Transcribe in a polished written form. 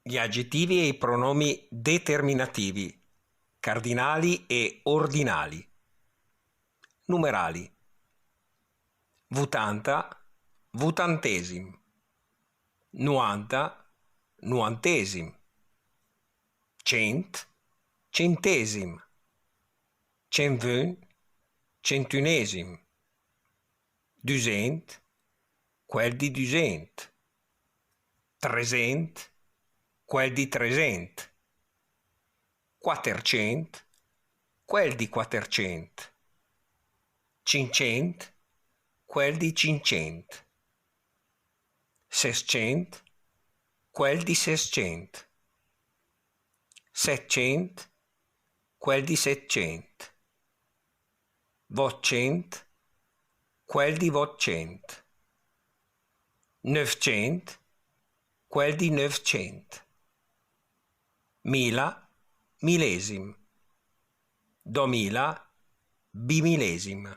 Gli aggettivi e i pronomi determinativi, cardinali e ordinali. Numerali. Vutanta, vutantesim. Nuanta, nuantesim. Cent, centesim. Cenvun, centunesim. Dusent, quel di dusent. Tresent, quel di tresent. Quatercent, quel di quatercent. Cincent, quel di cincent. Sescent, quel di sescent. Settcent, quel di settcent. Votcent, quel di votcent. Neufcent, quel di neufcent. Mila, milesim. Domila, bimilesim.